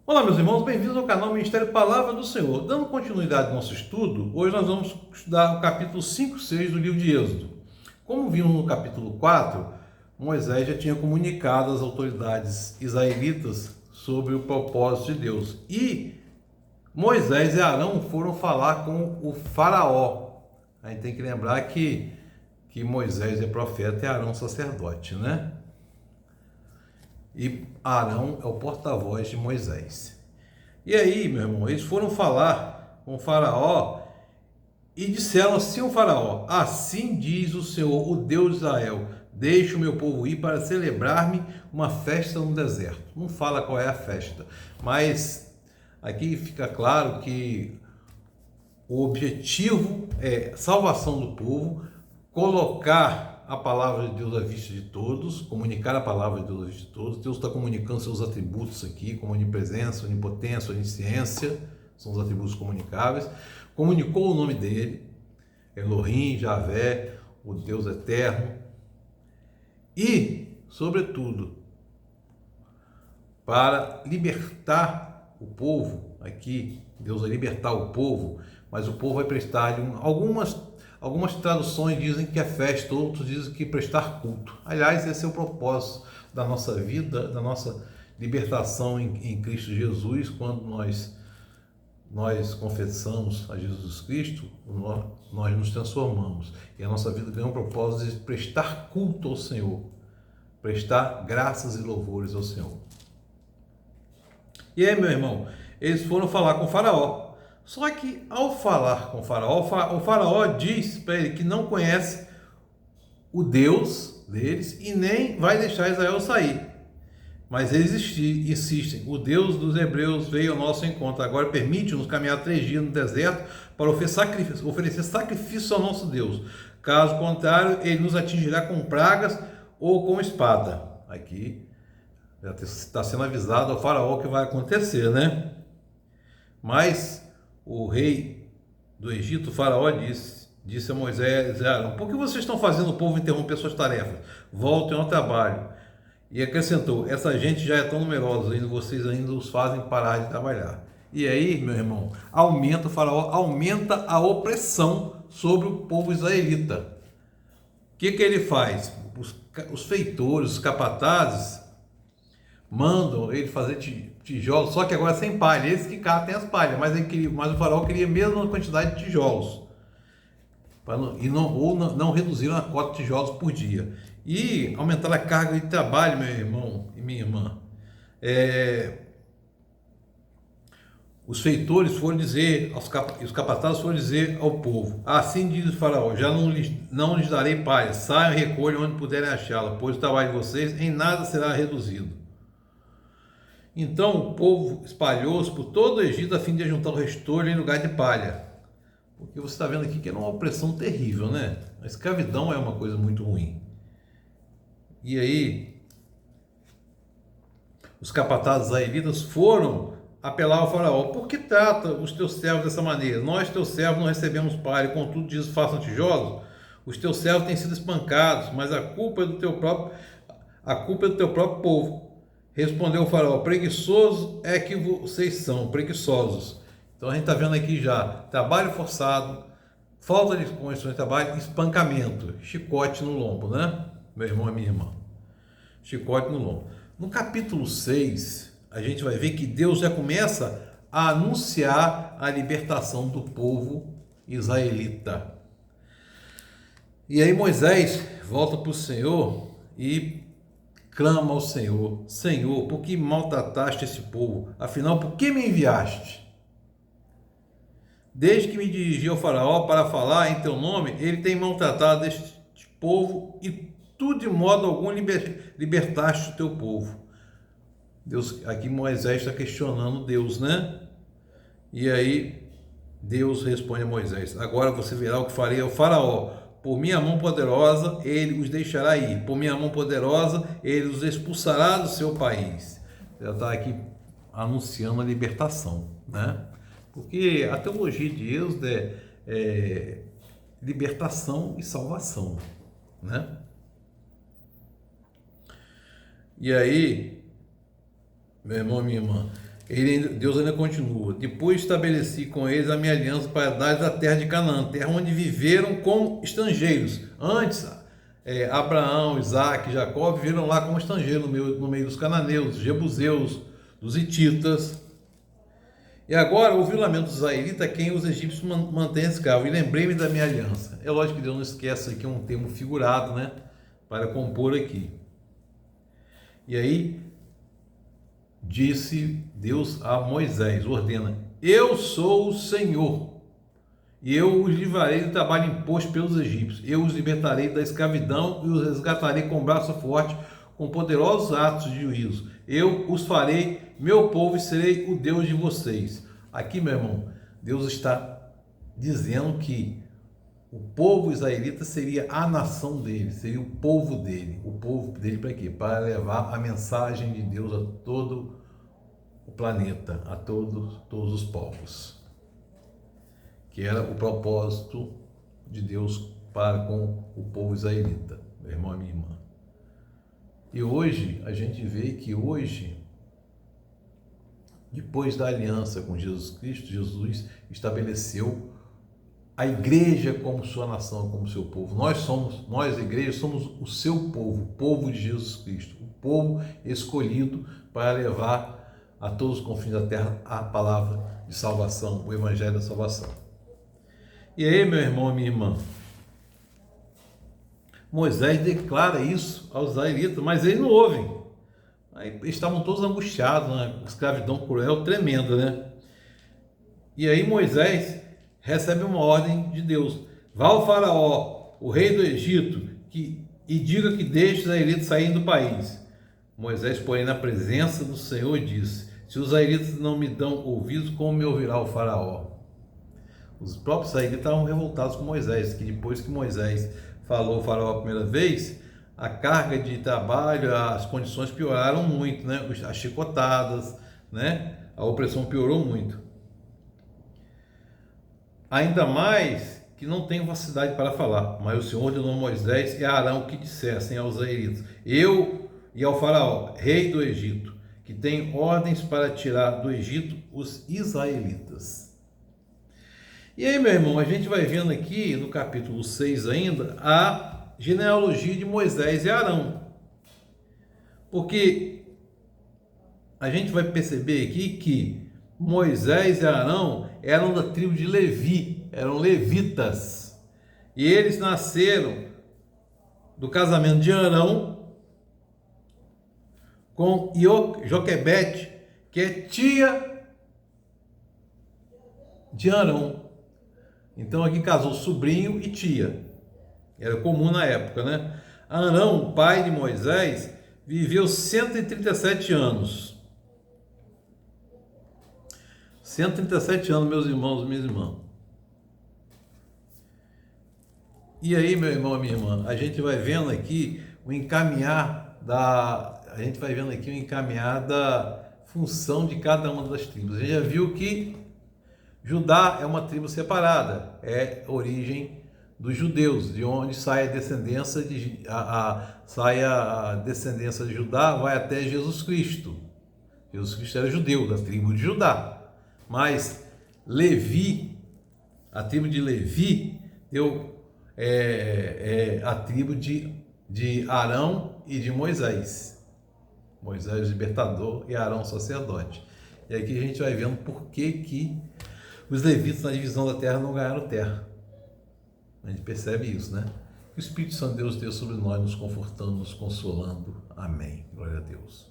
Olá, meus irmãos, bem-vindos ao canal Ministério Palavra do Senhor. Dando continuidade ao nosso estudo, hoje nós vamos estudar o capítulo 5 e 6 do livro de Êxodo. Como vimos no capítulo 4, Moisés já tinha comunicado às autoridades israelitas sobre o propósito de Deus. E Moisés e Arão foram falar com o faraó. A gente tem que lembrar que Moisés é profeta e Arão sacerdote, né? E Arão é o porta-voz de Moisés. E aí, meu irmão, eles foram falar com o faraó e disseram assim ao faraó: assim diz o Senhor, o Deus de Israel, deixe o meu povo ir para celebrar-me uma festa no deserto. Não fala qual é a festa, mas aqui fica claro que o objetivo é salvação do povo, colocar a palavra de Deus à vista de todos, comunicar a palavra de Deus à vista de todos. Deus está comunicando seus atributos aqui, como onipresença, onipotência, onisciência, são os atributos comunicáveis. Comunicou o nome dele, Elohim, Javé, o Deus eterno. E, sobretudo, para libertar o povo, aqui, Deus vai libertar o povo, mas o povo vai prestar algumas traduções dizem que é festa, outros dizem que prestar culto. Aliás, esse é o propósito da nossa vida, da nossa libertação em Cristo Jesus. Quando nós confessamos a Jesus Cristo, nós nos transformamos. E a nossa vida ganha um propósito de prestar culto ao Senhor, prestar graças e louvores ao Senhor. E aí, meu irmão, eles foram falar com o faraó. Só que ao falar com o faraó diz para ele que não conhece o Deus deles e nem vai deixar Israel sair. Mas eles insistem: o Deus dos hebreus veio ao nosso encontro, agora permite-nos caminhar 3 dias no deserto para oferecer sacrifício ao nosso Deus. Caso contrário, ele nos atingirá com pragas ou com espada. Aqui já está sendo avisado ao faraó o que vai acontecer, né? Mas o rei do Egito, o faraó, disse a Moisés e Arão: por que vocês estão fazendo o povo interromper suas tarefas? Voltem ao trabalho. E acrescentou: essa gente já é tão numerosa e vocês ainda os fazem parar de trabalhar. E aí, meu irmão, o faraó aumenta a opressão sobre o povo israelita. O que ele faz? Os feitores, os capatazes, mandam ele fazer tijolos, só que agora sem palha. Eles que catem as palhas, mas o faraó queria a mesma quantidade de tijolos. Não reduziram a cota de tijolos por dia. E aumentaram a carga de trabalho, meu irmão e minha irmã. Os feitores foram dizer, os capatazes foram dizer ao povo: assim diz o faraó, já não lhes darei palha, saiam e recolham onde puderem achá-la, pois o trabalho de vocês em nada será reduzido. Então o povo espalhou-se por todo o Egito a fim de juntar o restolho em lugar de palha. Porque você está vendo aqui que era uma opressão terrível, né? A escravidão é uma coisa muito ruim. E aí, os capatazes israelitas foram apelar ao faraó: por que trata os teus servos dessa maneira? Nós, teus servos, não recebemos palha, contudo diz: façam tijolos. Os teus servos têm sido espancados, mas a culpa é do teu próprio povo. Respondeu o faraó: preguiçoso é que vocês são, preguiçosos. Então a gente está vendo aqui já trabalho forçado, falta de condições de trabalho, espancamento, chicote no lombo, né? Meu irmão e minha irmã. Chicote no lombo. No capítulo 6, a gente vai ver que Deus já começa a anunciar a libertação do povo israelita. E aí Moisés volta para o Senhor e clama ao Senhor: Senhor, por que maltrataste esse povo? Afinal, por que me enviaste? Desde que me dirigi ao faraó para falar em teu nome, ele tem maltratado este povo e tu de modo algum libertaste o teu povo. Deus, aqui Moisés está questionando Deus, né? E aí Deus responde a Moisés: agora você verá o que farei ao faraó. Por minha mão poderosa ele os deixará ir. Por minha mão poderosa ele os expulsará do seu país. Já está aqui anunciando a libertação, né? Porque a teologia de Êxodo é libertação e salvação, né? E aí, meu irmão, minha irmã, Deus ainda continua: depois estabeleci com eles a minha aliança para dar a terra de Canaã, terra onde viveram como estrangeiros. Antes, Abraão, Isaac, Jacó viveram lá como estrangeiros no meio dos cananeus, dos jebuseus, dos hititas. E agora ouvi o lamento dos israelitas, quem os egípcios mantêm escravo, e lembrei-me da minha aliança. É lógico que Deus não esquece aqui um termo figurado, né, para compor aqui. E aí disse Deus a Moisés, ordena: eu sou o Senhor, e eu os livrarei do trabalho imposto pelos egípcios, eu os libertarei da escravidão e os resgatarei com braço forte, com poderosos atos de juízo. Eu os farei meu povo e serei o Deus de vocês. Aqui, meu irmão, Deus está dizendo que o povo israelita seria a nação dele, seria o povo dele. O povo dele para quê? Para levar a mensagem de Deus a todo o planeta, a todos os povos. Que era o propósito de Deus para com o povo israelita, meu irmão e minha irmã. E hoje, a gente vê que depois da aliança com Jesus Cristo, Jesus estabeleceu a igreja como sua nação, como seu povo. Nós igreja, somos o seu povo, o povo de Jesus Cristo, o povo escolhido para levar a todos os confins da terra a palavra de salvação, o evangelho da salvação. E aí, meu irmão e minha irmã, Moisés declara isso aos israelitas, mas eles não ouvem. Aí, eles estavam todos angustiados, uma escravidão cruel, tremenda, né? E aí Moisés recebe uma ordem de Deus: vá ao faraó, o rei do Egito, e diga que deixe os israelitas saírem do país. Moisés, porém, na presença do Senhor, disse: se os israelitas não me dão ouvidos, como me ouvirá o faraó? Os próprios israelitas estavam revoltados com Moisés, que depois que Moisés falou ao faraó a primeira vez, a carga de trabalho, as condições pioraram muito, né? As chicotadas, né? A opressão piorou muito. Ainda mais que não tenho facilidade para falar, mas o Senhor ordenou a Moisés e a Arão que dissessem aos israelitas: eu e ao faraó, rei do Egito, que tem ordens para tirar do Egito os israelitas. E aí, meu irmão, a gente vai vendo aqui no capítulo 6 ainda a genealogia de Moisés e Arão. Porque a gente vai perceber aqui que Moisés e Arão eram da tribo de Levi, eram levitas. E eles nasceram do casamento de Arão com Joquebede, que é tia de Arão. Então aqui casou sobrinho e tia. Era comum na época, né? Arão, pai de Moisés, viveu 137 anos. 137 anos, meus irmãos e minhas irmãs. E aí, meu irmão e minha irmã, a gente vai vendo aqui o encaminhar da função de cada uma das tribos. A gente já viu que Judá é uma tribo separada, é a origem dos judeus, de onde sai a descendência de Judá, vai até Jesus Cristo. Jesus Cristo era judeu, da tribo de Judá. Mas Levi, a tribo de Levi, deu a tribo de Arão e de Moisés. Moisés o libertador e Arão o sacerdote. E aqui a gente vai vendo por que os levitas na divisão da terra não ganharam terra. A gente percebe isso, né? Que o Espírito Santo de Deus esteja sobre nós, nos confortando, nos consolando. Amém. Glória a Deus.